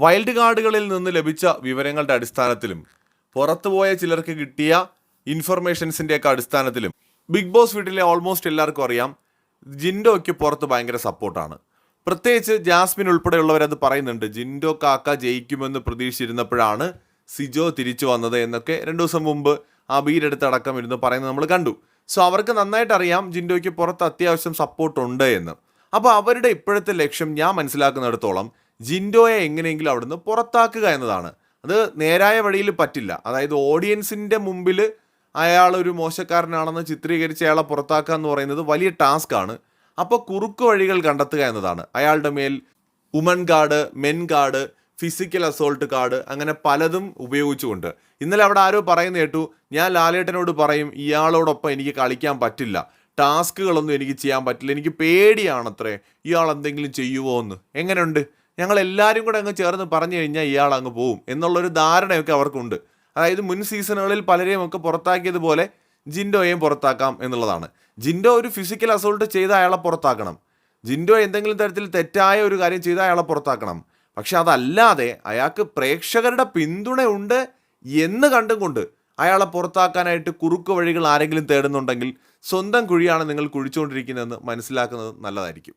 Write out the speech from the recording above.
Wild കാർഡുകളിൽ നിന്ന് ലഭിച്ച വിവരങ്ങളുടെ അടിസ്ഥാനത്തിലും പുറത്തുപോയ ചിലർക്ക് കിട്ടിയ ഇൻഫർമേഷൻസിൻ്റെയൊക്കെ അടിസ്ഥാനത്തിലും ബിഗ് ബോസ് വീട്ടിലെ ഓൾമോസ്റ്റ് എല്ലാവർക്കും അറിയാം ജിൻഡോയ്ക്ക് പുറത്ത് ഭയങ്കര സപ്പോർട്ടാണ്. പ്രത്യേകിച്ച് ജാസ്മിൻ ഉൾപ്പെടെയുള്ളവരത് പറയുന്നുണ്ട്. ജിൻഡോ കാക്ക ജയിക്കുമെന്ന് പ്രതീക്ഷിച്ചിരുന്നപ്പോഴാണ് സിജോ തിരിച്ചു വന്നത് എന്നൊക്കെ 2 ദിവസം മുമ്പ് അബീരെടുത്തടക്കം ഇരുന്ന് പറയുന്നത് നമ്മൾ കണ്ടു. സോ അവർക്ക് നന്നായിട്ട് അറിയാം ജിൻഡോയ്ക്ക് പുറത്ത് അത്യാവശ്യം സപ്പോർട്ട് ഉണ്ട് എന്ന്. അപ്പോൾ അവരുടെ ഇപ്പോഴത്തെ ലക്ഷ്യം ഞാൻ മനസ്സിലാക്കുന്നിടത്തോളം ജിൻഡോയെ എങ്ങനെയെങ്കിലും അവിടുന്ന് പുറത്താക്കുക എന്നതാണ്. അത് നേരായ വഴിയിൽ പറ്റില്ല. അതായത് ഓഡിയൻസിൻ്റെ മുമ്പിൽ അയാൾ ഒരു മോശക്കാരനാണെന്ന് ചിത്രീകരിച്ച് അയാളെ പുറത്താക്കുക എന്ന് പറയുന്നത് വലിയ ടാസ്ക്കാണ്. അപ്പോൾ കുറുക്കു വഴികൾ കണ്ടെത്തുക എന്നതാണ്. അയാളുടെ മേൽ woman card, men card, physical assault card, അങ്ങനെ പലതും ഉപയോഗിച്ചുകൊണ്ട്. ഇന്നലെ അവിടെ ആരോ പറയുന്ന കേട്ടു, ഞാൻ ലാലേട്ടനോട് പറയും ഇയാളോടൊപ്പം എനിക്ക് കളിക്കാൻ പറ്റില്ല, ടാസ്കുകളൊന്നും എനിക്ക് ചെയ്യാൻ പറ്റില്ല, എനിക്ക് പേടിയാണത്രേ, ഇയാൾ എന്തെങ്കിലും ചെയ്യുമോ എന്ന്. എങ്ങനെയുണ്ട്? ഞങ്ങൾ എല്ലാവരും കൂടെ അങ്ങ് ചേർന്ന് പറഞ്ഞു കഴിഞ്ഞാൽ ഇയാൾ അങ്ങ് പോവും എന്നുള്ളൊരു ധാരണയൊക്കെ അവർക്കുണ്ട്. അതായത് മുൻ സീസണുകളിൽ പലരെയും ഒക്കെ പുറത്താക്കിയതുപോലെ ജിൻഡോയെയും പുറത്താക്കാം എന്നുള്ളതാണ്. ജിൻഡോ ഒരു ഫിസിക്കൽ അസോൾട്ട് ചെയ്ത അയാളെ പുറത്താക്കണം. ജിൻഡോ എന്തെങ്കിലും തരത്തിൽ തെറ്റായ ഒരു കാര്യം ചെയ്ത അയാളെ പുറത്താക്കണം. പക്ഷെ അതല്ലാതെ അയാൾക്ക് പ്രേക്ഷകരുടെ പിന്തുണയുണ്ട് എന്ന് കണ്ടുകൊണ്ട് അയാളെ പുറത്താക്കാനായിട്ട് കുറുക്ക് വഴികൾ ആരെങ്കിലും തേടുന്നുണ്ടെങ്കിൽ സ്വന്തം കുഴിയാണ് നിങ്ങൾ കുഴിച്ചുകൊണ്ടിരിക്കുന്നതെന്ന് മനസ്സിലാക്കുന്നത് നല്ലതായിരിക്കും.